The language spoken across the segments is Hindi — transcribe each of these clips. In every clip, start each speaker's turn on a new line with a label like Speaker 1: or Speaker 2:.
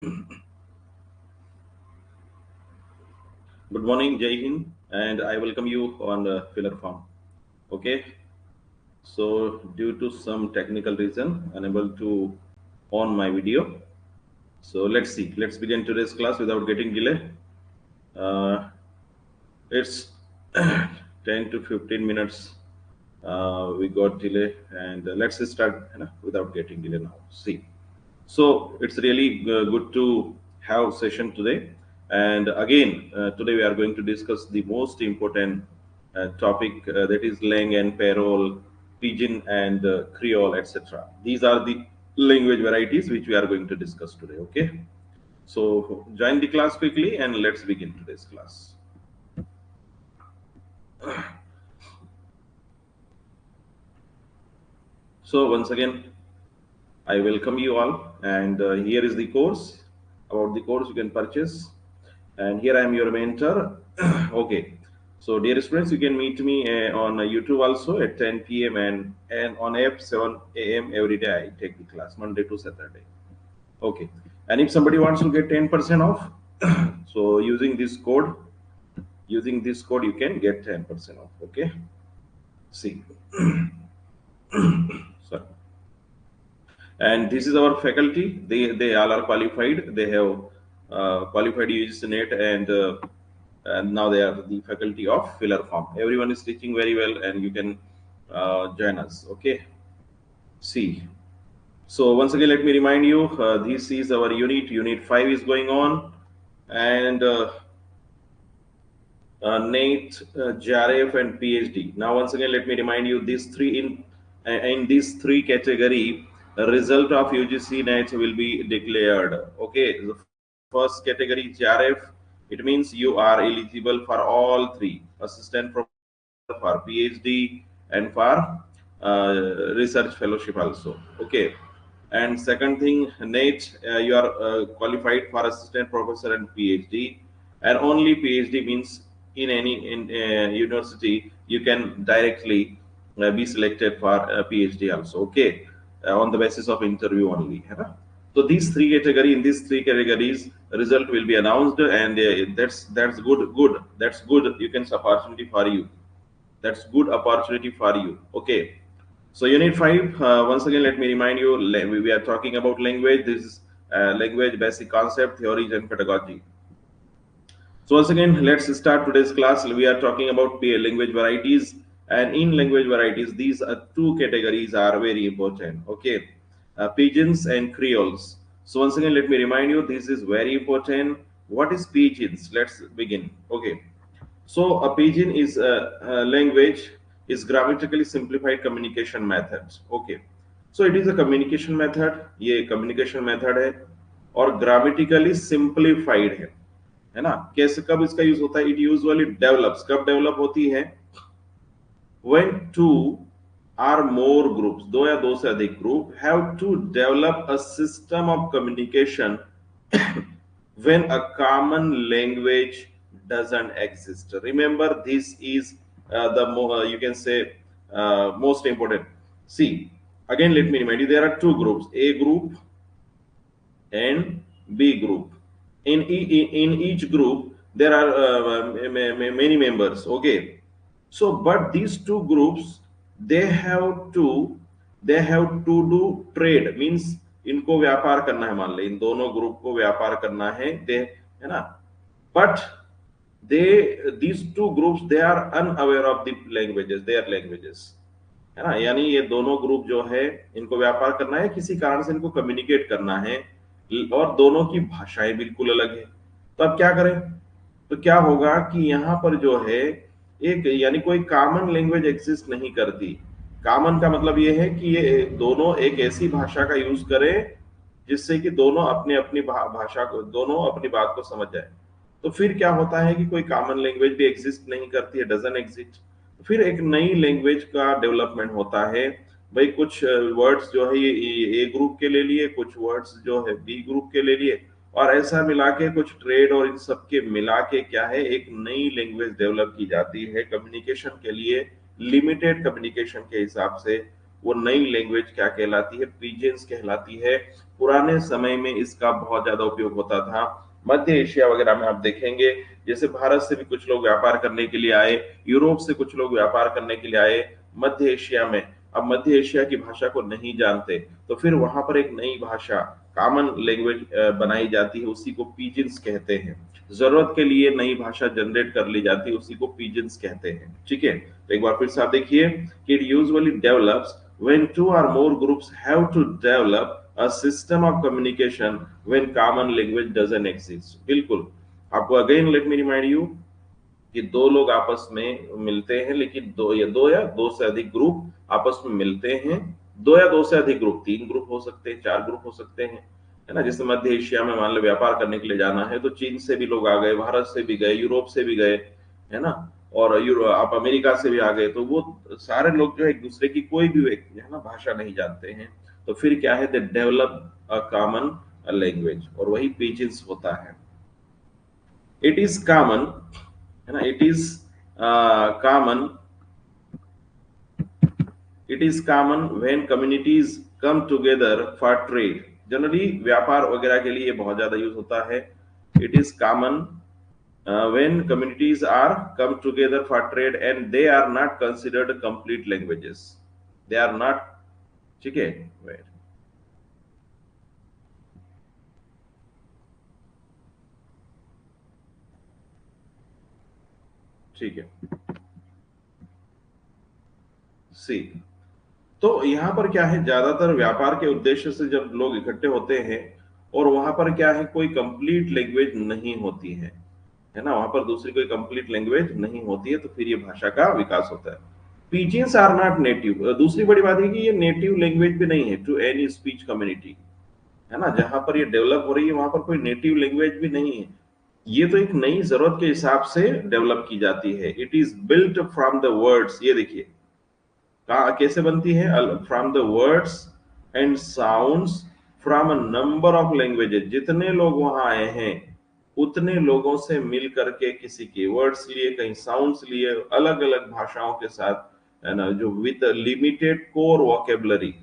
Speaker 1: Good morning, Jai Hind, and I welcome you on the Filler Farm. Okay, so due to some technical reason, unable to on my video. So let's see. Let's begin today's class without getting delay. Uh, it's 10 to 15 minutes. We got delay, and let's start without getting delay now. See. So it's really good to have session today. And again, today we are going to discuss the most important topic that is Lang and Parole, Pidgin and Creole, etc. These are the language varieties which we are going to discuss today. Okay. So join the class quickly and let's begin today's class. So once again, I welcome you all, and here is the course. About the course you can purchase, and here I am your mentor. Okay, so dear students, you can meet me on YouTube also at 10 p.m. and on app 7 a.m. every day. I take the class Monday to Saturday. Okay, and if somebody wants to get 10% off, so using this code, you can get 10% off. Okay, see, sorry. And this is our faculty. They all are qualified. They have qualified UGC NET, and now they are the faculty of Filler Farm. Everyone is teaching very well, and you can join us. Okay, see. So once again, let me remind you, this is our unit 5 is going on, and NATE, JRF, and PhD. Now, once again, let me remind you, these three in these three category, the result of UGC NATE will be declared. Okay, the first category JRF, it means you are eligible for all three: assistant professor, for PhD, and for research fellowship also. Okay. And second thing, NATE, you are qualified for assistant professor and PhD, and only PhD means in any university you can directly be selected for a PhD also. Okay, on the basis of interview only. है ना? So these three category in these three categories, result will be announced, and that's good. That's good. You can opportunity for you. That's good opportunity for you. Okay. So unit 5, once again, let me remind you, we are talking about language. This is language basic concept, theories, and pedagogy. So once again, let's start today's class. We are talking about language varieties, and in language varieties, these are two categories are very important. Okay, pigeons and creoles. So once again, let me remind you, this is very important. What is pigeons? Let's begin. Okay, so a pidgin is a language is grammatically simplified communication method. Okay, so it is a communication method. ये communication method है और grammatically simplified है ना? कैसे कब इसका यूज होता है? It usually develops. कब develop होती है? When two or more groups, दो या दो से अधिक group have to develop a system of communication when a common language doesn't exist. Remember, this is you can say most important. See, again, let me remind you, there are two groups: A group and B group. In each group, there are many members. Okay, so but these two groups, they have to do trade, means इनको व्यापार करना है, मान ले इन दोनों ग्रुप को व्यापार करना है, दे है ना, but these two groups, they are unaware of the languages, their languages, है ना, यानी ये दोनों ग्रुप जो है, इनको व्यापार करना है, किसी कारण से इनको कम्युनिकेट करना है, और दोनों की भाषाएं बिल्कुल अलग है। तो अब क्या करें? तो क्या होगा कि यहाँ पर जो है एक, यानी कोई कॉमन लैंग्वेज एग्जिस्ट नहीं करती। कॉमन का मतलब ये है कि ये दोनों एक ऐसी भाषा का यूज करें जिससे कि दोनों अपने अपनी भाषा को, दोनों अपनी बात को समझ जाए। तो फिर क्या होता है कि कोई कॉमन लैंग्वेज भी एग्जिस्ट नहीं करती है, डजन एग्जिस्ट। फिर एक नई लैंग्वेज का डेवलपमेंट होता है। भाई कुछ वर्ड्स जो है ये ए ग्रुप के ले लिए, कुछ वर्ड्स जो है बी ग्रुप के ले लिए, और ऐसा मिला के कुछ ट्रेड और इन सब के मिला के क्या है, एक नई लैंग्वेज डेवलप की जाती है कम्युनिकेशन के लिए, लिमिटेड कम्युनिकेशन के हिसाब से। वो नई लैंग्वेज क्या कहलाती है? पिजिन्स कहलाती है। पुराने समय में इसका बहुत ज्यादा उपयोग होता था। मध्य एशिया वगैरह में आप देखेंगे, जैसे भारत से भी कुछ लोग व्यापार करने के लिए आए, यूरोप से कुछ लोग व्यापार करने के लिए आए मध्य एशिया में। अब मध्य एशिया की भाषा को नहीं जानते, तो फिर वहां पर एक नई भाषा, कॉमन लैंग्वेज बनाई जाती है, उसी को पिजिन्स कहते हैं। जरूरत के लिए नई भाषा जनरेट कर ली जाती है, उसी को पिजिन्स कहते हैं। ठीक है, तो एक बार फिर से आप देखिए कि it usually develops when two or more groups have to develop a system of communication when common language doesn't exist. बिल्कुल, आपको again let me remind you कि दो लोग आपस में मिलते हैं, लेकिन दो से अधिक ग्रुप आपस में मिलते हैं। दो या दो से अधिक ग्रुप, 3 ग्रुप हो सकते हैं, 4 ग्रुप हो सकते हैं, है ना। जैसे मध्य एशिया में मान लो व्यापार करने के लिए जाना है, तो चीन से भी लोग आ गए, भारत से भी गए, यूरोप से भी गए, है ना। और यूरो आप अमेरिका से भी आ गए, तो वो सारे लोग जो है एक दूसरे की कोई भी व्यक्ति है ना भाषा नहीं जानते हैं। तो फिर क्या है, they develop a common language, और वही पिजिन्स होता है। इट इज कॉमन, है ना, it is common, it is common when communities come together for trade. Generally व्यापार वगैरह के लिए बहुत ज्यादा यूज होता है। It is common when communities are come together for trade and they are not considered complete languages, they are not, ठीक है। ठीक है, सी, तो यहाँ पर क्या है, ज्यादातर व्यापार के उद्देश्य से जब लोग इकट्ठे होते हैं, और वहां पर क्या है, कोई कंप्लीट लैंग्वेज नहीं होती है ना, वहां पर दूसरी कोई कंप्लीट लैंग्वेज नहीं होती है, तो फिर ये भाषा का विकास होता है। पिजिन्स आर नॉट नेटिव, दूसरी बड़ी बात है कि ये नेटिव लैंग्वेज भी नहीं है टू एनी स्पीच कम्युनिटी, है ना। जहां पर ये डेवलप हो रही है वहां पर कोई नेटिव लैंग्वेज भी नहीं है। ये तो एक नई जरूरत के हिसाब से डेवलप की जाती है। It is built from the words, ये देखिए कैसे बनती है, from the words and sounds from a number of languages. जितने लोग वहां आए हैं उतने लोगों से मिल करके किसी के वर्ड्स लिए, कहीं साउंड्स लिए, अलग अलग भाषाओं के साथ, है ना, जो विद लिमिटेड कोर वोकेबलरी,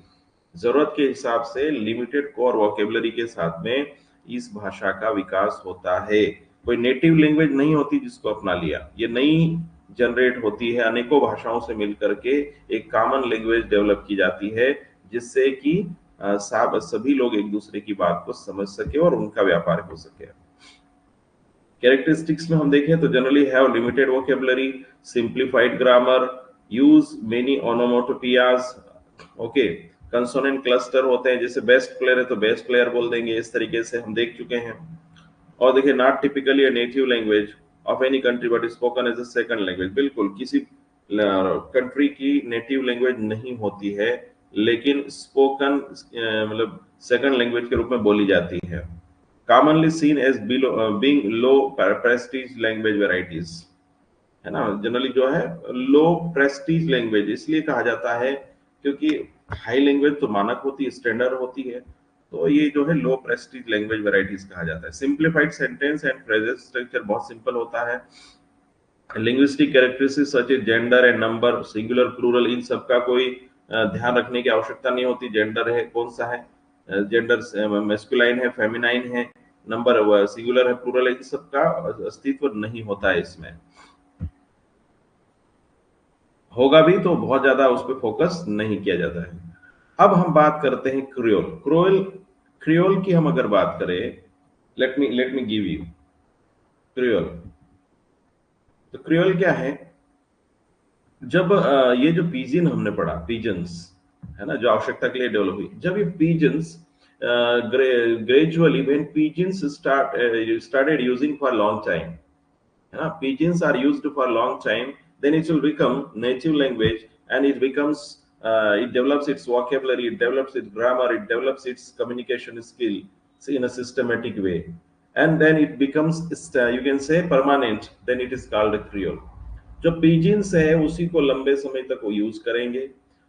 Speaker 1: जरूरत के हिसाब से लिमिटेड कोर वोकेबलरी के साथ में इस भाषा का विकास होता है। कोई नेटिव लैंग्वेज नहीं होती जिसको अपना लिया, ये नई जनरेट होती है, अनेकों भाषाओं से मिलकर के एक कॉमन लैंग्वेज डेवलप की जाती है, जिससे कि सभी लोग एक दूसरे की बात को समझ सके और उनका व्यापार हो सके। कैरेक्टरिस्टिक्स में हम देखें तो generally have limited vocabulary, simplified grammar, use many onomatopoeias, okay. Consonant cluster होते हैं, जैसे बेस्ट प्लेयर है तो बेस्ट प्लेयर बोल देंगे, इस तरीके से हम देख चुके हैं। और देखिए, not typically a native language of any country but spoken as a second language. बिल्कुल, किसी कंट्री की नेटिव लैंग्वेज नहीं होती है, लेकिन स्पोकन मतलब सेकंड लैंग्वेज के रूप में बोली जाती है। Commonly seen as below being low prestige language varieties, है ना। जनरली जो है लो प्रेस्टीज लैंग्वेज इसलिए कहा जाता है क्योंकि हाई लैंग्वेज तो मानक होती है, स्टैंडर्ड होती है, तो ये जो है लो प्रेस्टीज लैंग्वेज वेराइटीज कहा जाता है। Simplified sentence and phrases structure बहुत सिंपल होता है। Linguistic characteristics such as gender and number, singular plural, इन सब का कोई ध्यान रखने की आवश्यकता नहीं होती। जेंडर है कौन सा है, जेंडर मेस्कुलाइन है, फेमिनाइन है, नंबर सिंगुलर है, प्लूरल है, इन सब का अस्तित्व नहीं होता है इसमें। होगा भी तो बहुत ज्यादा उस पर फोकस नहीं किया जाता है। अब हम बात करते हैं क्रियोल। क्रोल क्रियोल की हम अगर बात करें, let me give you creole. तो क्रियोल क्या है, जब ये जो पीजन हमने पढ़ा, पीजन्स, है ना, जो आवश्यकता के लिए डेवलप हुई, जब ये pigeons gradually when pigeons started using for long time, है ना, pigeons are used for long time, then it will become native language, and it becomes it develops its vocabulary, it develops its grammar, it develops its communication skill, see, in a systematic way, and then it becomes you can say permanent, then it is called a creole। जो pigeons है उसी को लंबे समय तक वो यूज करेंगे,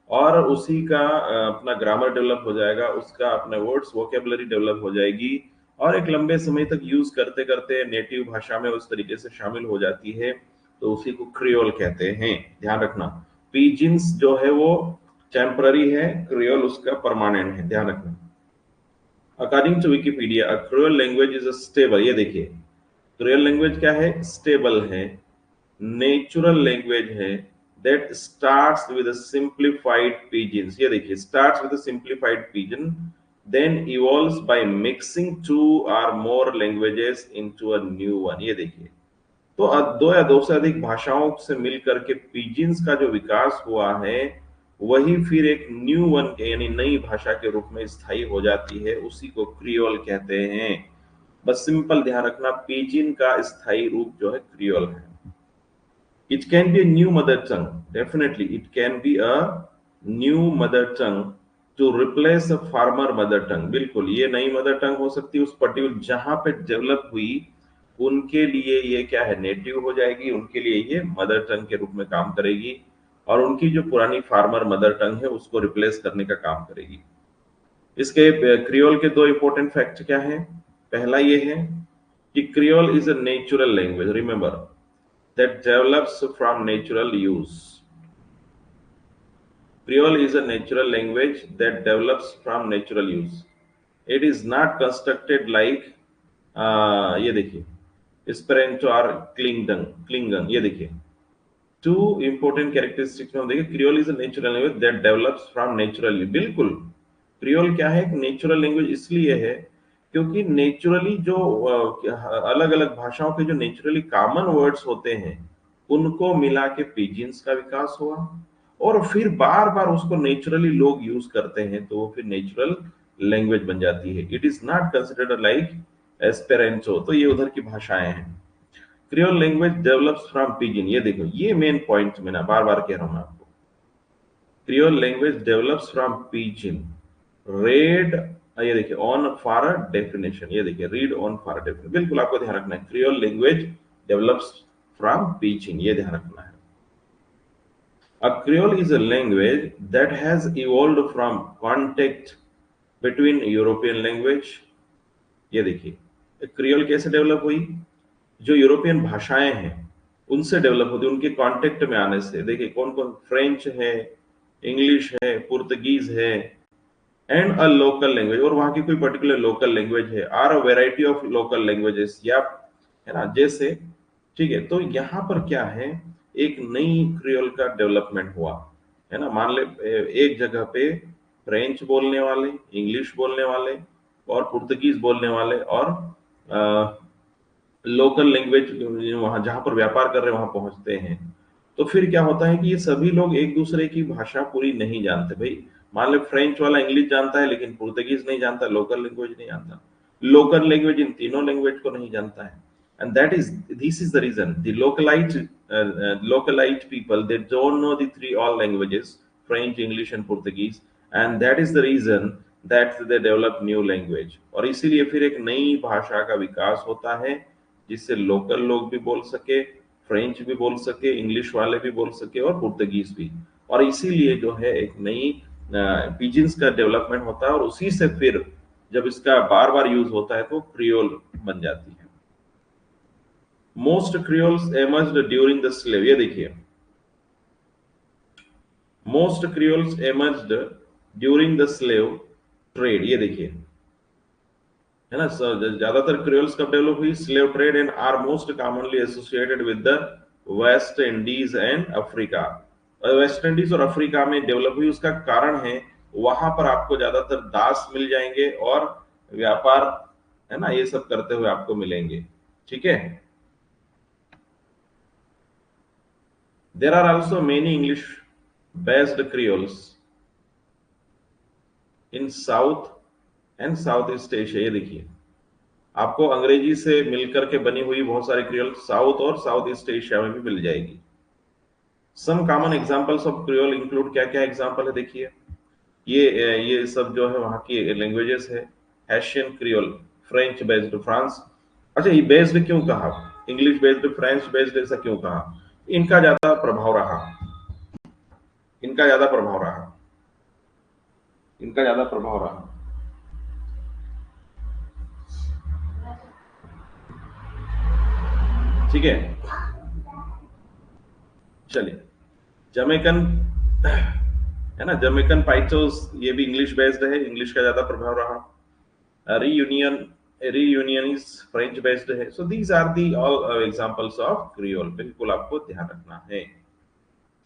Speaker 1: और उसी का अपना ग्रामर डेवलप हो जाएगा, उसका अपना वर्ड्स वोकेबलरी डेवलप हो जाएगी, और एक लंबे समय तक यूज करते करते नेटिव भाषा में उस तरीके से शामिल हो जाती है, तो उसी को क्रियोल कहते हैं। ध्यान रखना, पिजिन्स जो है वो टेम्पररी है, क्रियोल उसका परमानेंट है, ध्यान रखना। According to Wikipedia a creole language is a stable, ये देखिए क्रियोल लैंग्वेज क्या है, स्टेबल है, नेचुरल लैंग्वेज है, that starts with a simplified pidgins, ये देखिए starts with a simplified pidgin, then evolves by mixing two or more languages into a new one, ये देखिए। तो दो या दो से अधिक भाषाओं से मिलकर के पिजिन्स का जो विकास हुआ है वही फिर एक न्यू वन के यानी नई भाषा के रूप में स्थायी हो जाती है, उसी को क्रियोल कहते हैं। बस सिंपल ध्यान रखना, पिजिन का स्थायी रूप जो है क्रियोल है। It can be a new mother tongue. Definitely, it can be a new mother tongue to replace a farmer mother tongue. बिल्कुल, ये नई मदर टंग हो सकती है, उस पर्टिकुलर जहां पे डेवलप हुई उनके लिए ये क्या है, नेटिव हो जाएगी, उनके लिए ये मदर टंग के रूप में काम करेगी, और उनकी जो पुरानी फार्मर मदर टंग है उसको रिप्लेस करने का काम करेगी। इसके क्रियोल के दो इंपॉर्टेंट फैक्ट क्या है, पहला ये है कि creole is a natural language, remember, that develops from natural use. Creole is a natural language that develops from natural use. It is not constructed like ये देखिए Esperanto और Klingon, ये देखिए टू इंपॉर्टेंट कैरेक्टरिस्टिक्स में देखिए, creole is a natural language that develops from naturally. बिल्कुल, क्रियोल क्या है, नेचुरल लैंग्वेज इसलिए है क्योंकि नेचुरली जो अलग अलग भाषाओं के जो नेचुरली कॉमन वर्ड्स होते हैं उनको मिला के पिजिन्स का विकास हुआ, और फिर बार बार उसको नेचुरली लोग यूज करते हैं तो वो फिर नेचुरल लैंग्वेज बन जाती है। It is not considered like Esperanto, तो ये उधर की भाषाएं हैं। Creole language develops from pidgin, ये देखो ये मेन पॉइंट मैं ना बार बार कह रहा हूं आपको, creole language develops from pidgin, red, ये देखिए ऑन फॉर डेफिनेशन, ये देखिए रीड ऑन फॉर डेफिनेशन, बिल्कुल आपको ध्यान रखना है, creole language develops from pidgin, ये ध्यान रखना है। A Creole is a language that has evolved from contact between European language, ये देखिए क्रियोल कैसे डेवलप हुई, जो यूरोपियन भाषाएं हैं उनसे डेवलप होती है, उनके कांटेक्ट में आने से। देखिए कौन कौन, फ्रेंच है, इंग्लिश है, पुर्तगीज है, एंड अ लोकल लैंग्वेज, और वहां की कोई पर्टिकुलर लोकल लैंग्वेज है, or a variety of local languages, या है ना जैसे, ठीक है। तो यहाँ पर क्या है, एक नई क्रियोल का डेवलपमेंट हुआ, है ना। मान ले एक जगह पे फ्रेंच बोलने वाले, इंग्लिश बोलने वाले और पुर्तगीज बोलने वाले और लोकल लैंग्वेज वहां जहां पर व्यापार कर रहे हैं वहां पहुंचते हैं, तो फिर क्या होता है कि ये सभी लोग एक दूसरे की भाषा पूरी नहीं जानते भाई। मान लो फ्रेंच वाला इंग्लिश जानता है लेकिन पुर्तगीज नहीं जानता, लोकल लैंग्वेज नहीं जानता, लोकल लैंग्वेज इन तीनों लैंग्वेज को नहीं जानता है। And that is, this is the reason the localite people, they don't know the three all languages, French, English and Portuguese, and that is the reason that they develop new language, और इसीलिए फिर एक नई भाषा का विकास होता है जिससे लोकल लोग भी बोल सके, फ्रेंच भी बोल सके, इंग्लिश वाले भी बोल सके और पुर्तगीज भी, और इसीलिए जो है एक नई पिजिन्स का डेवलपमेंट होता है, और उसी से फिर जब इसका बार बार यूज होता है तो क्रियोल बन जाती है। Most creoles emerged during the slave, ये देखिए most creoles emerged during the slave trade, ये देखिए, है ना। ज्यादातर क्रियोल्स कब डेवलप हुई, slave trade, and are most commonly associated with the West Indies and Africa. West Indies और अफ्रीका में डेवलप हुई, उसका कारण है वहां पर आपको ज्यादातर दास मिल जाएंगे और व्यापार, है ना, ये सब करते हुए आपको मिलेंगे, ठीक है। There are also many English based creoles in South and South east Asia, ये देखिए आपको अंग्रेजी से मिलकर के बनी हुई बहुत सारी क्रियोल साउथ और साउथ ईस्ट एशिया में भी मिल जाएगी। Some common examples of creole include, क्या क्या एग्जांपल है देखिए, ये सब जो है वहां की लैंग्वेजेस है। हैशियन क्रियोल, फ्रेंच बेस्ड फ्रांस, अच्छा ये बेस्ड क्यों कहा, इंग्लिश बेस्ड फ्रेंच बेस्ड ऐसा क्यों कहा, इनका ज्यादा प्रभाव रहा, इनका ज्यादा प्रभाव रहा, इनका ज्यादा प्रभाव रहा। ठीक है, चलिए, जमैकन, है ना। जमैकन पाइटोस ये भी इंग्लिश बेस्ड है, इंग्लिश का ज्यादा प्रभाव रहा। रीयूनियन इज फ्रेंच बेस्ड है। So these are the all examples of creole, बिल्कुल आपको ध्यान रखना है।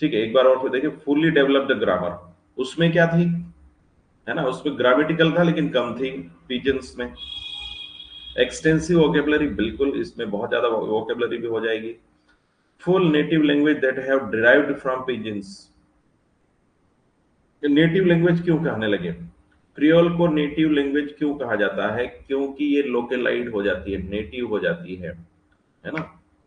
Speaker 1: ठीक है, एक बार और फिर देखिए, फुल्ली डेवलप्ड ग्रामर, उसमें क्या थी, है ना, उसमें ग्रामेटिकल था लेकिन कम थी पिजन्स में। एक्सटेंसिव वोकेबलरी, बिल्कुल इसमें बहुत ज्यादा वोकेबलरी भी हो जाएगी। Full native language that have derived from pidgins. Native language क्यों कहने लगे, क्रियोल को नेटिव लैंग्वेज क्यों कहा जाता है, क्योंकि ये लोकलाइड हो जाती है, नेटिव हो जाती है ना।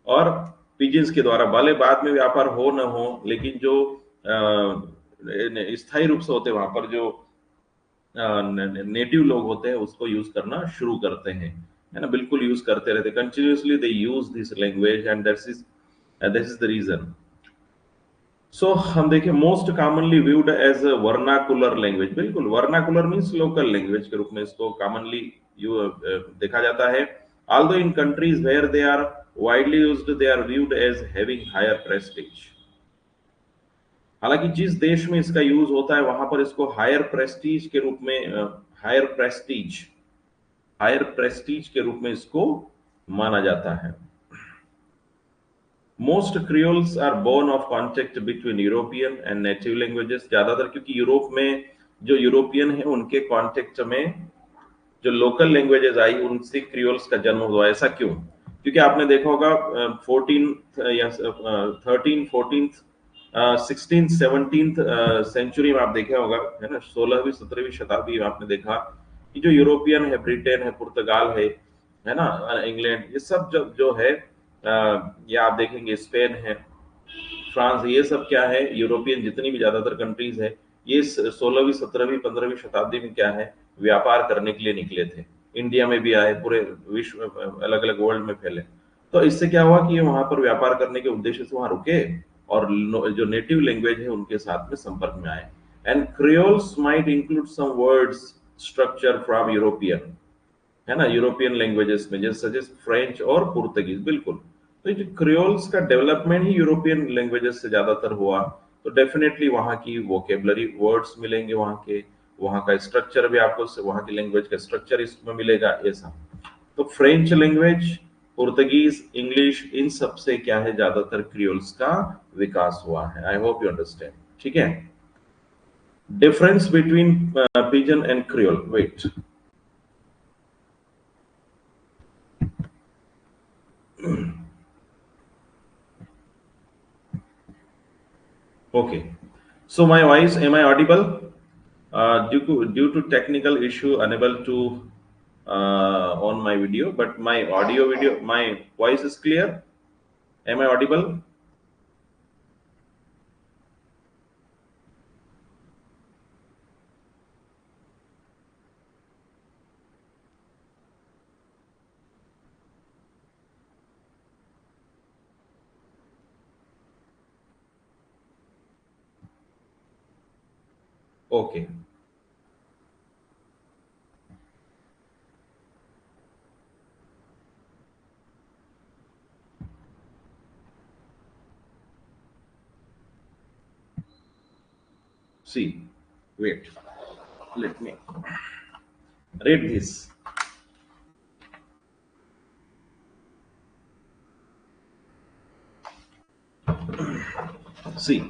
Speaker 1: और पिजिन्स के द्वारा भले बाद में व्यापार हो न हो, लेकिन जो स्थायी रूप से होते हैं वहां पर जो नेटिव लोग होते हैं उसको यूज करना शुरू करते हैं, है ना, बिल्कुल यूज करते रहते, continuously they use this language and this is the reason. So हम देखें, most commonly viewed as vernacular language, बिल्कुल वर्नाकुलर मीन्स लोकल लैंग्वेज के रूप में इसको कॉमनली देखा जाता है। Although in countries where they are widely used they are viewed as having higher prestige. हालांकि जिस देश में इसका यूज होता है वहां पर इसको हायर प्रेस्टीज के रूप में, हायर प्रेस्टीज हायर प्रेस्टीज के रूप में इसको माना जाता है। Most creoles are born of contact between European and native languages, ज्यादातर क्योंकि यूरोप में जो यूरोपियन है उनके कॉन्टेक्ट में जो लोकल लैंग्वेजेस आई उनसे क्रियोल्स का जन्म हुआ। ऐसा क्यों, क्योंकि आपने देखा होगा 14 या 13 14 16 17 सेंचुरी में आप देखा होगा, है ना, 16वीं 17वीं शताब्दी में आपने देखा कि जो यूरोपियन है, ब्रिटेन है, पुर्तगाल है ना, इंग्लैंड, ये सब जो है, या आप देखेंगे स्पेन है, फ्रांस, ये सब क्या है, यूरोपियन जितनी भी ज्यादातर कंट्रीज है, ये 16वीं 17वीं 15वीं शताब्दी में क्या है, व्यापार करने के लिए निकले थे। इंडिया में भी आए, पूरे विश्व अलग अलग वर्ल्ड में फैले। तो इससे क्या हुआ कि ये वहां पर व्यापार करने के उद्देश्य से वहां रुके और जो नेटिव लैंग्वेज है उनके साथ में संपर्क में आए। And creoles might include some words structure from European, है ना, यूरोपियन लैंग्वेजेस में, जैसे सजेस्ट फ्रेंच और पुर्तगीज, बिल्कुल। तो जो क्रियोल्स का डेवलपमेंट ही यूरोपियन लैंग्वेजेस से ज्यादातर हुआ, तो डेफिनेटली वहां की वोकेबलरी वर्ड्स मिलेंगे, वहां का स्ट्रक्चर भी आपको वहां की लैंग्वेज का स्ट्रक्चर इसमें मिलेगा, ऐसा। तो फ्रेंच लैंग्वेज, पुर्तगीज, इंग्लिश, इन सब से क्या है, ज्यादातर क्रियोल्स का विकास हुआ है। I hope you understand. ठीक है, difference between pidgin and creole, wait, okay. So my voice, am I audible? Due to technical issue, unable to on my video, but my my voice is clear. Am I audible? Okay. See, wait. Let me read this. See,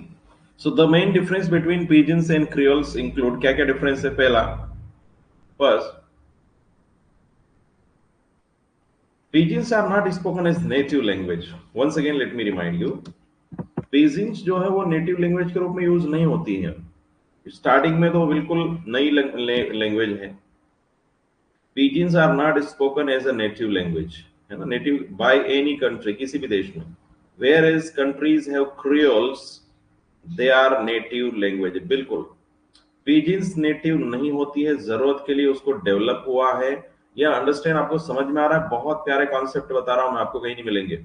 Speaker 1: so the main difference between pigeons and creoles include, क्या क्या difference है, पहला, first, pigeons are not spoken as native language. Once again, let me remind you, pigeons जो है वो नेटिव लैंग्वेज के रूप में यूज नहीं होती है। स्टार्टिंग में तो बिल्कुल नई लैंग्वेज है। Pidgins are not spoken as a native language, है ना, नेटिव बाय एनी कंट्री, किसी भी देश में। Whereas countries have creoles, they are native language, बिल्कुल। पिजिन्स नेटिव नहीं होती है, जरूरत के लिए उसको डेवलप हुआ है। या अंडरस्टैंड, आपको समझ में आ रहा है? बहुत प्यारे कॉन्सेप्ट बता रहा हूं मैं, आपको कहीं नहीं मिलेंगे।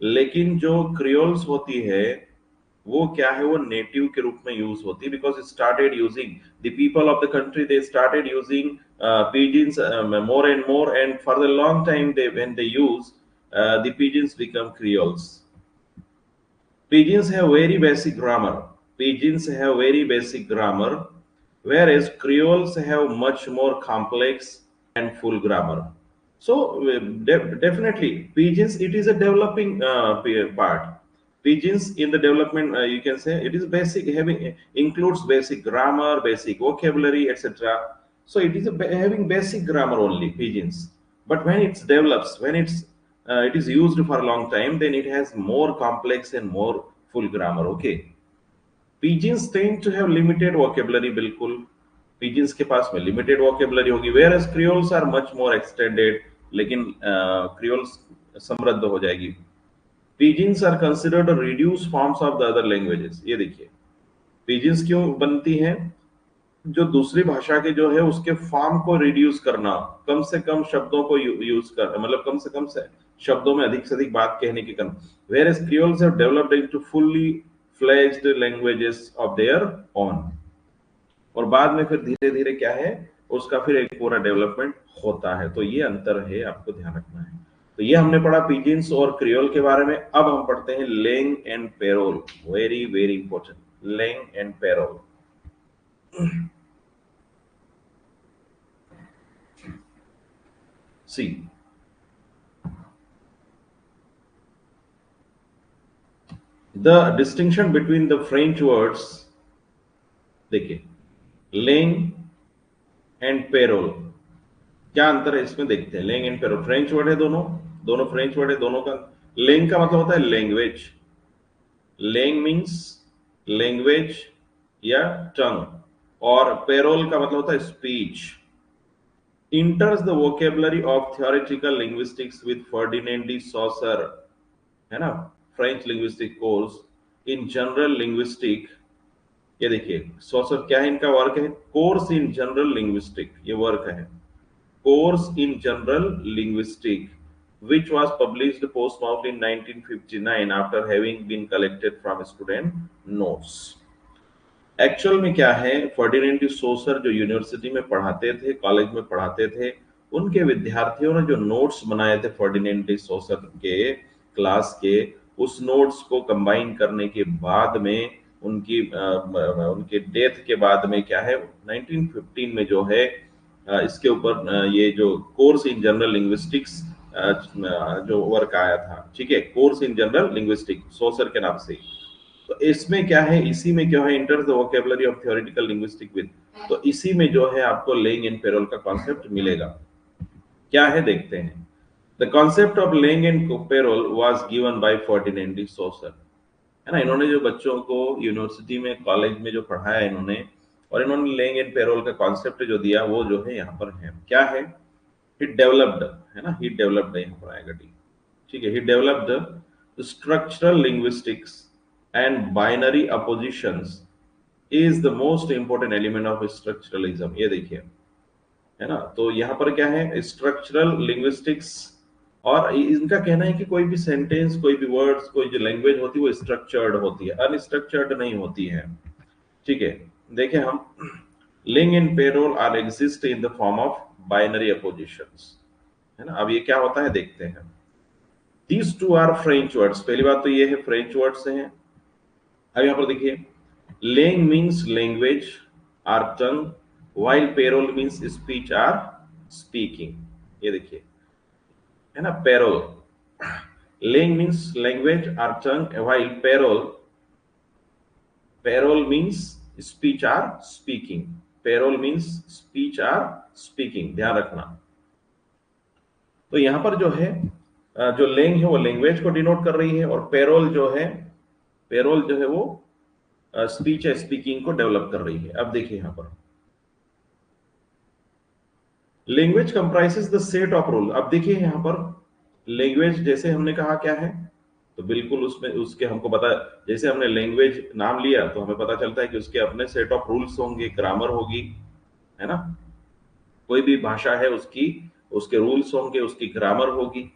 Speaker 1: लेकिन जो क्रियोल्स होती है वो क्या है, वो नेटिव के रूप में यूज होती है, because started using the people of the country, they started using pigeons more and more, and for the long time they when they use the pigeons become creoles. Pigeons have very basic grammar, Pidgins have very basic grammar, whereas Creoles have much more complex and full grammar. So definitely, Pidgins it is a developing part. Pidgins in the development, you can say it is basic, having includes basic grammar, basic vocabulary, etc. So it is having basic grammar only Pidgins. But when it develops, when it is used for a long time, then it has more complex and more full grammar. Okay. Pigeons tend to have limited vocabulary बिल्कुल pigeons के पास में limited vocabulary होगी whereas creoles are much more extended लेकिन creoles समृद्ध हो जाएगी. Pigeons are considered reduced forms of the other languages. ये देखिए pigeons क्यों बनती हैं जो दूसरी भाषा के जो है उसके फॉर्म को रिड्यूस करना कम से कम शब्दों को यूज कर मतलब कम से कम से शब्दों में अधिक से अधिक बात कहने के कारण whereas creoles have developed into fully fledged languages of their own और बाद में फिर धीरे धीरे क्या है उसका फिर एक पूरा डेवलपमेंट होता है. तो ये अंतर है आपको ध्यान रखना है. तो ये हमने पढ़ा पिजिन्स और क्रियोल के बारे में. अब हम पढ़ते हैं langue and parole. Very very important. Langue and parole. See, the distinction between the French words, देखिए, लेंग एंड पेरोल क्या अंतर है इसमें देखते हैं. Langue and parole French word है दोनों. दोनों फ्रेंच वर्ड है. दोनों का लेंग का मतलब होता है लैंग्वेज. लेंग मीन्स लैंग्वेज या टंग और पेरोल का मतलब होता है speech. enters the vocabulary of theoretical linguistics with Ferdinand de Saussure, है ना, French linguistic course in general linguistic. ये देखिए सॉसर क्या है इनका वर्क है कोर्स इन जनरल लिंग्विस्टिक. ये वर्क है course in general linguistic which was published posthumously in 1959 after having been collected from student notes. Actual में क्या है फर्डिनेंड डी सोसर जो यूनिवर्सिटी में पढ़ाते थे कॉलेज में पढ़ाते थे उनके विद्यार्थियों ने जो नोट्स बनाए थे फर्डिनेंड डी सोसर के क्लास के उस नोट्स को कंबाइन करने के बाद में उनके डेथ के बाद में क्या है 1915 में जो है इसके ऊपर ये जो कोर्स इन जनरल लिंग्विस्टिक्स जो वर्क आया था. ठीक है कोर्स इन जनरल लिंग्विस्टिक सोसर के नाम से. तो इसमें क्या है इसी में क्या है inter the vocabulary of theoretical linguistic with. तो इसी में जो है आपको लेंग एंड पेरोल का कॉन्सेप्ट मिलेगा. क्या है देखते हैं. The concept of langue and parole was given by Ferdinand de Saussure. है ना इन्होंने जो बच्चों को यूनिवर्सिटी में कॉलेज में जो पढ़ाया इन्होंने और इन्होंने लेंग एंड पेरोल का कॉन्सेप्ट जो दिया वो जो है यहाँ पर है. क्या है ही डेवलप्ड है ना ही डेवलप्ड यहाँ पर आएगा डी. ठीक है he developed structural linguistics and binary oppositions is the most important element of structuralism. ये देखिए है ना. तो यहाँ पर क्या है स्ट्रक्चरल लिंग्विस्टिक्स और इनका कहना है कि कोई भी सेंटेंस कोई भी वर्ड्स कोई जो लैंग्वेज होती है वो स्ट्रक्चर्ड होती है अनस्ट्रक्चर्ड नहीं होती है. ठीक है देखिए हम langue and parole are exist in the form of binary oppositions. है ना. अब ये क्या होता है देखते हैं. These two are French words. पहली बात तो ये है फ्रेंच वर्ड्स हैं. अब यहाँ पर देखिए langue means language or tongue while parole means speech or speaking. ये देखिए है ना parole langue means language or tongue while parole means speech or speaking. Parole means speech or speaking. ध्यान रखना. तो यहां पर जो है जो लेंग है वो लैंग्वेज को डिनोट कर रही है और पेरोल जो है वो स्पीच या स्पीकिंग को डेवलप कर रही है. अब देखिए यहां पर language comprises the set of rule. अब देखिए यहां पर लैंग्वेज जैसे हमने कहा क्या है तो बिल्कुल उसमें उसके हमको पता जैसे हमने लैंग्वेज नाम लिया तो हमें पता चलता है कि उसके अपने सेट ऑफ रूल्स होंगे ग्रामर होगी. है ना कोई भी भाषा है उसके रूल्स होंगे उसकी ग्रामर होगी.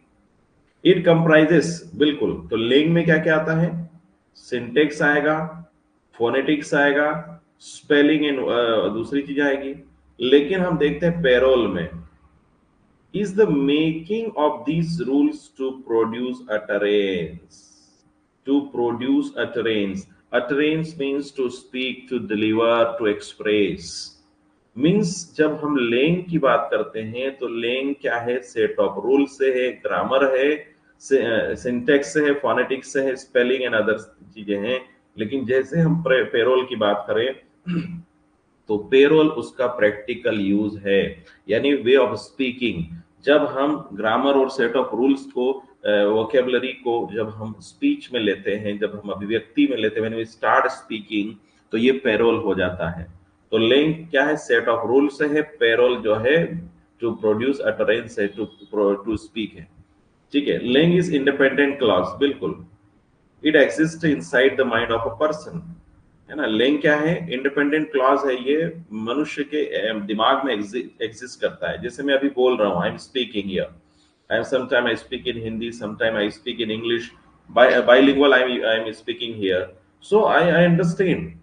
Speaker 1: इट कंप्राइजेस बिल्कुल. तो लेंग में क्या क्या आता है सिंटेक्स आएगा फोनेटिक्स आएगा स्पेलिंग एंड दूसरी चीज आएगी. लेकिन हम देखते हैं पेरोल में is the making of these rules to produce utterance utterance means to speak, to deliver, to express. Means जब हम लेंग की बात करते हैं तो लेंग क्या है, सेट ऑफ रूल से है, ग्रामर है, सिंटेक्स से है, फोनेटिक्स से है, स्पेलिंग एंड अदर चीजें हैं। लेकिन जैसे हम पेरोल की बात करें तो पेरोल उसका प्रैक्टिकल यूज है, यानी वे ऑफ स्पीकिंग। जब हम ग्रामर और सेट ऑफ रूल्स को, वोकेबलरी को जब हम स्पीच में लेते हैं, जब हम अभिव्यक्ति में लेते हैं, व्हेन वी स्टार्ट स्पीकिंग, तो ये पेरोल हो जाता है। तो लिंक क्या है, सेट ऑफ रूल्स है, पेरोल जो है टू प्रोड्यूस अटरेंस है, टू स्पीक है। ठीक है, लिंग इज इंडिपेंडेंट क्लॉज, बिल्कुल। It exist inside the mind of a person, है ना। लिंग क्या है, इंडिपेंडेंट क्लॉज है, ये मनुष्य के दिमाग में एग्जिस्ट करता है। जैसे मैं अभी बोल रहा हूँ, आई am speaking here, I am sometime I speak in Hindi, sometime I speak in English, bilingual I am speaking here, so I understand.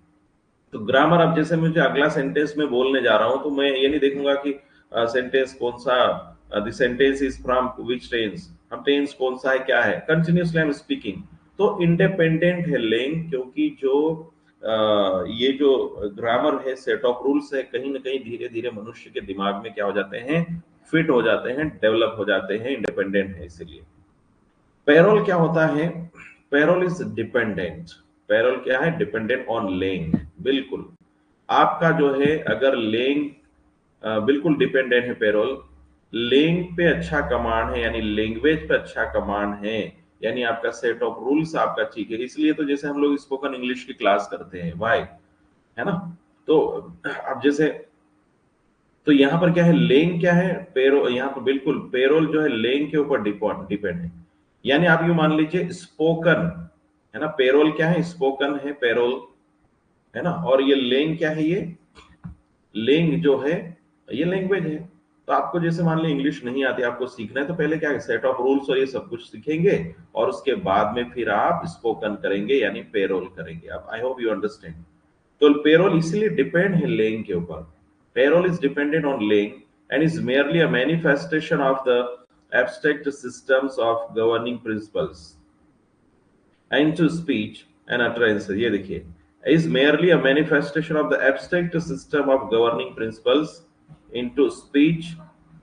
Speaker 1: तो ग्रामर, अब जैसे मुझे अगला सेंटेंस में बोलने जा रहा हूं तो मैं ये नहीं देखूंगा कि सेंटेंस कौन सा, the sentence is from which tense, हम टेंस कौन सा है, क्या है, कंटिन्यूअसली आई एम स्पीकिंग। तो इंडिपेंडेंट है लिंग, क्योंकि जो ये जो ग्रामर है, सेट ऑफ रूल्स है, कहीं ना कहीं धीरे धीरे मनुष्य के दिमाग में क्या हो जाते हैं, फिट हो जाते हैं, डेवलप हो जाते हैं, इंडिपेंडेंट है इसीलिए। पेरोल क्या होता है, पेरोल इज डिपेंडेंट। पेरोल क्या है, डिपेंडेंट ऑन लेंग, बिल्कुल। आपका जो है अगर लेंग, बिल्कुल डिपेंडेंट है पेरोल। लेंग पे अच्छा कमांड है, यानी लैंग्वेज पे अच्छा कमांड है, यानी आपका सेट ऑफ रूल्स आपका ठीक है। इसलिए तो जैसे हम लोग स्पोकन इंग्लिश की क्लास करते हैं, वाई, है ना। तो अब जैसे, तो यहाँ पर क्या है, लेंग क्या है, पेरोल, यहाँ पर बिल्कुल पेरोल जो है लेंग के ऊपर डिपेंड है। यानी आप यू मान लीजिए स्पोकन, है ना, पेरोल क्या है, स्पोकन है पेरोल, है ना। और ये लेंग क्या है, ये लेंग जो है ये लैंग्वेज है। तो आपको जैसे मान लीजिए इंग्लिश नहीं आती, आपको सीखना है, तो पहले क्या है, सेट ऑफ रूल्स और ये सब कुछ सीखेंगे, और उसके बाद में फिर आप स्पोकन करेंगे, यानी पेरोल करेंगे। अब आई होप यू अंडरस्टैंड। तो पेरोल इसलिए डिपेंड है लेंग के ऊपर। Parole is dependent on langue and is merely a manifestation of the abstract systems of governing principles into speech and utterance। ये देखिए, is merely a manifestation of the abstract system of governing principles into speech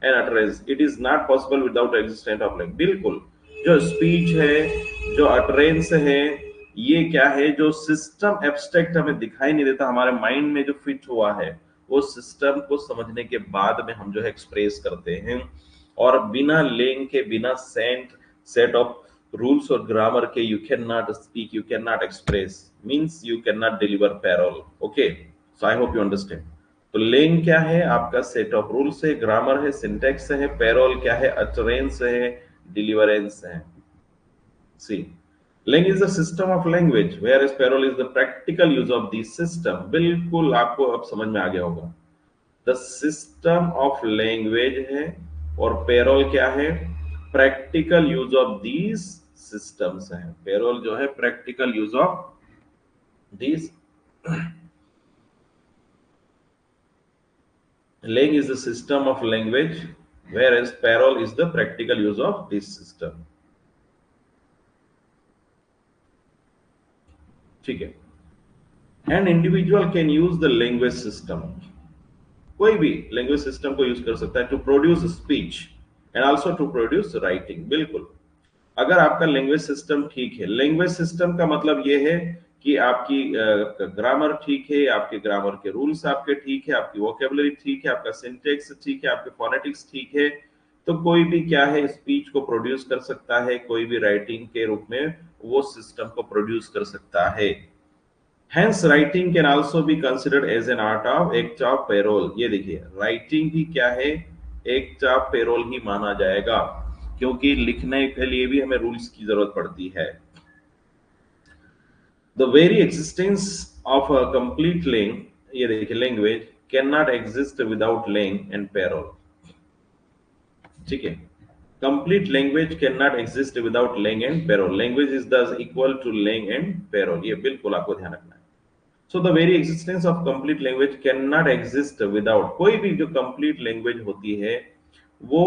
Speaker 1: and utterance। It is not possible without existence of language। बिल्कुल, जो स्पीच है, जो अटरेंस है, ये क्या है, जो सिस्टम एब्स्ट्रैक्ट हमें दिखाई नहीं देता, हमारे माइंड में जो फिट हुआ है, वो सिस्टम को समझने के बाद में हम जो है एक्सप्रेस करते हैं। और बिना लेंग के, बिना सेट ऑफ रूल्स और ग्रामर के, you can not speak, you can not express, means you can not deliver parole. Okay, so I hope you understand. तो लेंग क्या है, आपका सेट ऑफ रूल्स है, ग्रामर है, सिंटेक्स है, पैरोल क्या है, अटरेंस है, डिलीवरेंस है। See, langue is the system of language, whereas parole is the practical use of this system. बिल्कुल, आपको अब समझ में आ गया होगा। द सिस्टम ऑफ लैंग्वेज है, और पेरोल क्या है, practical use of these systems है। पेरोल जो है practical use of these. Lang is the system of language, whereas parole is the practical use of this system। ठीक है। An individual can use the language system, कोई भी लैंग्वेज सिस्टम को यूज कर सकता है, to produce speech and also to produce writing. बिल्कुल, अगर आपका लैंग्वेज सिस्टम ठीक है, लैंग्वेज सिस्टम का मतलब ये है कि आपकी ग्रामर ठीक है, आपके ग्रामर के रूल्स आपके ठीक है, आपकी वोकेबलरी ठीक है, आपका सिंटेक्स ठीक है, आपके फोनेटिक्स ठीक है, तो कोई भी क्या है, स्पीच को प्रोड्यूस कर सकता है, कोई भी राइटिंग के रूप में वो सिस्टम को प्रोड्यूस कर सकता है। Hence, writing can also be considered as an art of act of payroll। ये देखिए, राइटिंग भी क्या है, act of payroll ही माना जाएगा, क्योंकि लिखने के लिए भी हमें रूल्स की जरूरत पड़ती है। The very existence of a complete ये देखिए, language can not exist without langue and parole. ठीक है, complete language cannot exist without lang and parole। language is thus equal to lang and parole। ये बिल्कुल आपको ध्यान रखना है। So the very existence of complete language cannot exist without, कोई भी जो complete language होती है वो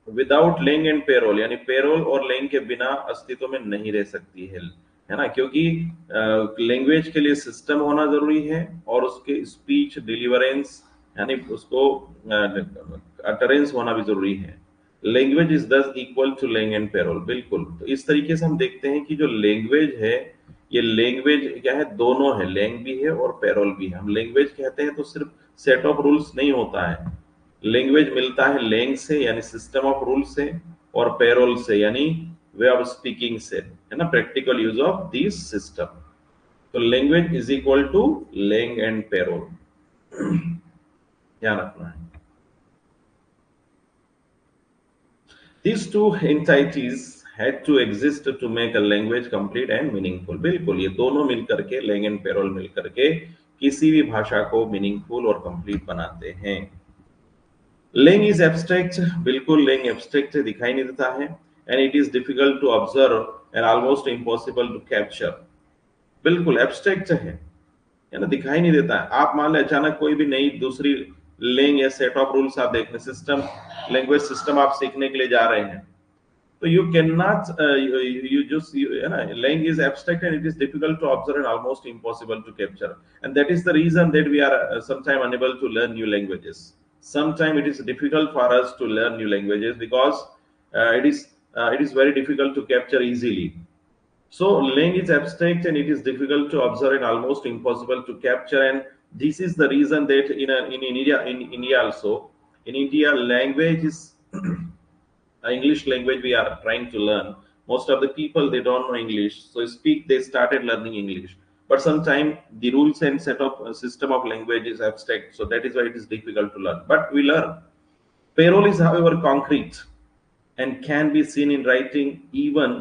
Speaker 1: विदाउट लैंग एंड पेरोल, यानी पेरोल और लैंग के बिना अस्तित्व में नहीं रह सकती है। है ना, क्योंकि लैंग्वेज के लिए सिस्टम होना जरूरी है और उसके स्पीच डिलीवरेंस यानी उसको अटरेंस होना भी जरूरी है। Language is thus equal to langue and parole. बिल्कुल, तो इस तरीके से हम देखते हैं कि जो लैंग्वेज है, ये लैंग्वेज क्या है, दोनों है, लैंग भी है और पेरोल भी है। हम लैंग्वेज कहते हैं तो सिर्फ सेट ऑफ रूल्स नहीं होता है। लैंग्वेज मिलता है लैंग से यानी सिस्टम ऑफ रूल से, और पेरोल से यानी वे ऑफ स्पीकिंग से, है ना, practical use of this system. तो language is equal to langue and parole, ध्यान रखना है। These two entities had to exist to make a language complete and meaningful। बिल्कुल, ये दोनों मिलकर के, लैंग एंड पेरोल मिलकर के किसी भी भाषा को मीनिंगफुल और कंप्लीट बनाते हैं। Langue is abstract. बिल्कुल, लैंग एब्स्ट्रैक्ट दिखाई नहीं देता है, and it is difficult to observe and almost impossible to capture. बिल्कुल एब्स्ट्रैक्ट है ना, दिखाई नहीं देता है। आप मान लें अचानक कोई भी नई दूसरी लैंग या सेट ऑफ रूल्स आप देखने सिस्टम, लैंग्वेज सिस्टम आप सीखने के लिए जा रहे हैं, so you cannot you just you know, language is abstract and it is difficult to observe and almost impossible to capture, and that is the reason that we are sometimes unable to learn new languages. Sometimes it is difficult for us to learn new languages because it is very difficult to capture easily. So language is abstract and it is difficult to observe and almost impossible to capture, and this is the reason that in India also, in India language is English language we are trying to learn. Most of the people they don't know English, so speak they started learning English. But sometimes the rules and set of system of language is abstract, so that is why it is difficult to learn. But we learn. Payroll is, however, concrete and can be seen in writing, even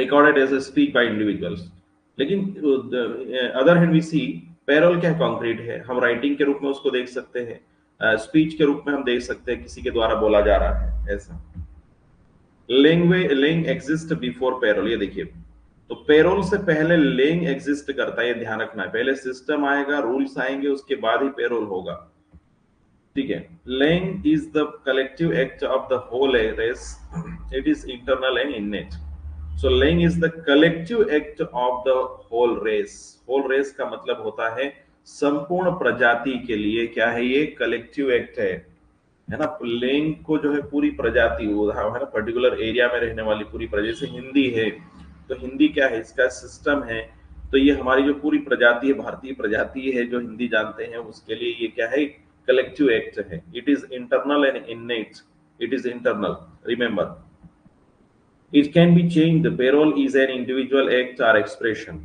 Speaker 1: recorded as a speak by individuals. लेकिन other hand we see parole क्या कॉन्क्रीट है, हम राइटिंग के रूप में उसको देख सकते हैं, स्पीच के रूप में हम देख सकते हैं, किसी के द्वारा बोला जा रहा है ऐसा। Language langue exist before parole, ये देखिए, तो पैरोल से पहले लैंग एग्जिस्ट करता है, ये ध्यान रखना है। पहले सिस्टम आएगा, रूल्स आएंगे, उसके बाद ही पैरोल होगा, ठीक है। Langue is the collective act of the whole race, it is internal and innate. So langue is the collective act of the whole race. Whole race का मतलब होता है संपूर्ण प्रजाति के लिए क्या है, ये कलेक्टिव एक्ट है ना। लैंग को जो है पूरी प्रजाति, वो है ना, पर्टिकुलर एरिया में रहने वाली पूरी प्रजाति, जैसे हिंदी है तो हिंदी क्या है, इसका सिस्टम है। तो ये हमारी जो पूरी प्रजाति है, भारतीय प्रजाति है जो हिंदी जानते हैं, उसके लिए ये क्या है, कलेक्टिव एक्ट है। It is internal and innate, it is internal, remember. It can be change, payroll is an individual act और एक्सप्रेशन,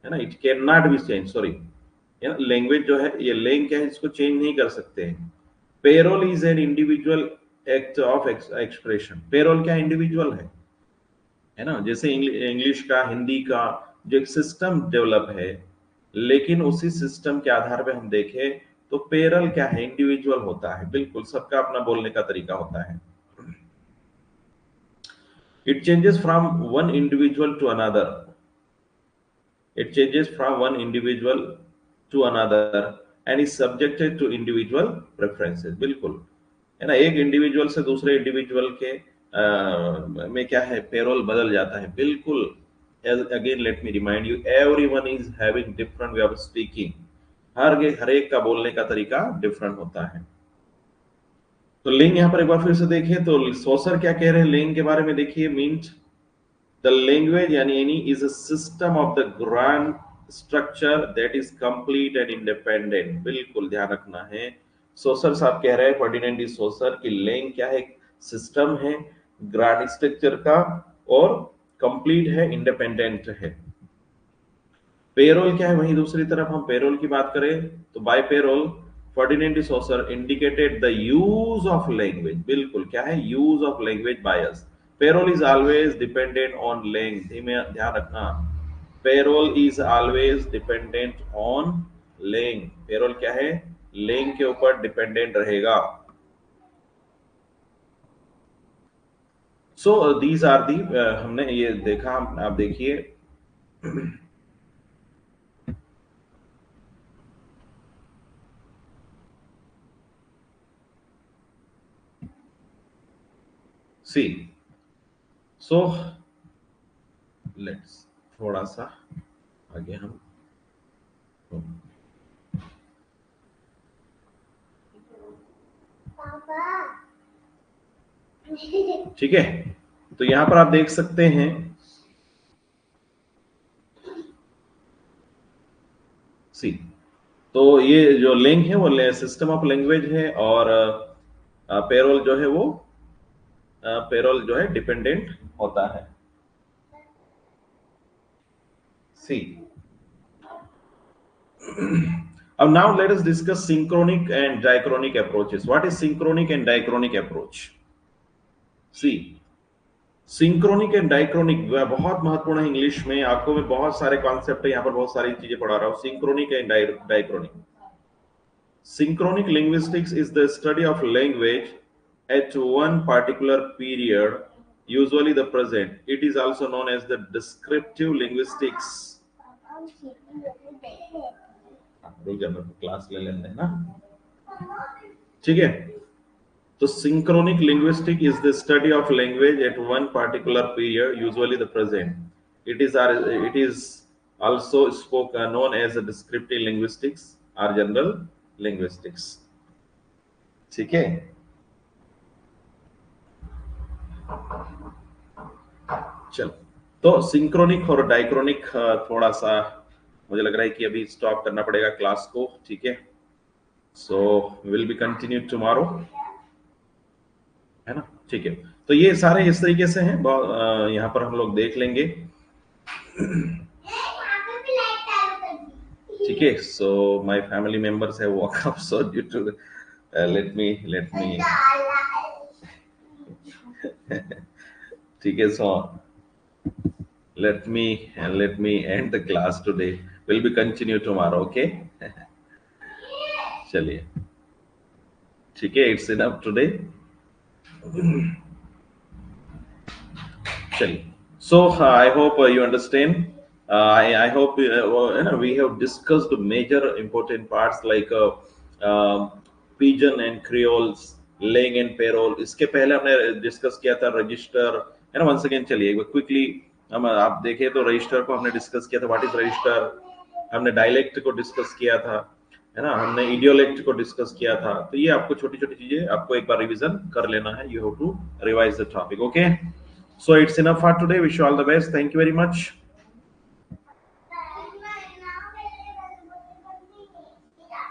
Speaker 1: है ना, it can not be change, sorry, language जो है, ये लैंग क्या है, इसको चेंज नहीं कर सकते हैं। Payroll is an individual act of expression. Payroll क्या इंडिविजुअल है ना, जैसे इंग्लिश का, हिंदी का जो एक सिस्टम डेवलप है, लेकिन उसी सिस्टम के आधार पे हम देखें तो पेरोल क्या है, इंडिविजुअल होता है। बिल्कुल, सबका अपना बोलने का तरीका होता है। It changes from one individual to another, it changes from one individual to another and is subjected to individual preferences। बिल्कुल, है ना, एक इंडिविजुअल से दूसरे इंडिविजुअल के में क्या है, पेरोल बदल जाता है। बिल्कुल, again let me remind you, everyone is having different way of speaking. हर एक का बोलने का तरीका डिफरेंट होता है। तो लिंग यहाँ पर एक बार फिर से देखें तो सोसर क्या कह रहे हैं लिंग के बारे में, देखिए, मीन्स the language यानी is a system of the grand structure that is complete and independent। बिल्कुल ध्यान रखना है, सोसर साहब कह रहे हैं, फर्डिनेंड डी सोसर, की लैंग क्या है, सिस्टम है ग्रांड स्ट्रक्चर का, और कंप्लीट है, इंडिपेंडेंट है। पेरोल क्या है, वहीं दूसरी तरफ हम पेरोल की बात करें तो by parole Ferdinand de Saussure indicated the use of language. बिल्कुल, क्या है, use of language by us. Parole is always dependent on langue, ध्यान रखना, parole is always dependent on langue. Parole क्या है, लैंग के ऊपर डिपेंडेंट रहेगा। सो दीज आर दी, हमने ये देखा, आप देखिए, सी, सो लेट्स थोड़ा सा आगे हम, ठीक है। तो यहां पर आप देख सकते हैं, सी, तो ये जो लिंक है वो सिस्टम ऑफ लैंग्वेज है, और पेरोल जो है वो पेरोल जो है डिपेंडेंट होता है। सी, अब now let us discuss synchronic and diachronic approaches. What is synchronic and diachronic approach? See, synchronic and diachronic बहुत महत्वपूर्ण है इंग्लिश में। आपको मैं बहुत सारे कॉन्सेप्ट है यहाँ पर, बहुत सारी चीजें पढ़ा रहा हूँ। Synchronic and diachronic. Synchronic linguistics is the study of language at one particular period, usually the present. It is also known as the descriptive linguistics. रुक जा, मेरे को क्लास ले लेने ना, ठीक है। तो synchronic linguistics is the study of language at one particular period, usually the present. It is also spoken known as the descriptive linguistics or general linguistics. ठीक है। चलो, तो सिंक्रोनिक और डाइक्रोनिक थोड़ा सा मुझे लग रहा है कि अभी स्टॉप करना पड़ेगा क्लास को, ठीक है। So will be continue tomorrow, है ना, ठीक है। तो ये सारे इस तरीके से हैं, यहाँ पर हम लोग देख लेंगे, ठीक है। So my family members have woke up, so due to late me ठीक है। सो let me end the class today. Will be continue tomorrow, okay? चलिए, ठीक है, it's enough today. चलिए, so I hope you understand. I hope we have discussed major important parts like Pidgin and Creoles, Lang and Payroll. इसके पहले हमने डिस्कस किया था रजिस्टर, है ना। वंस अगेन चलिए एक बार क्विकली हम आप देखें तो रजिस्टर को हमने डिस्कस किया था, व्हाट इज रजिस्टर। हमने डायलेक्ट को डिस्कस किया था, है ना। हमने इडियोलेक्ट को डिस्कस किया था। तो ये आपको छोटी छोटी चीजें आपको एक बार रिवीजन कर लेना है। You have to revise the topic, okay. So it's enough for today. Wish you all the best. Thank you very much.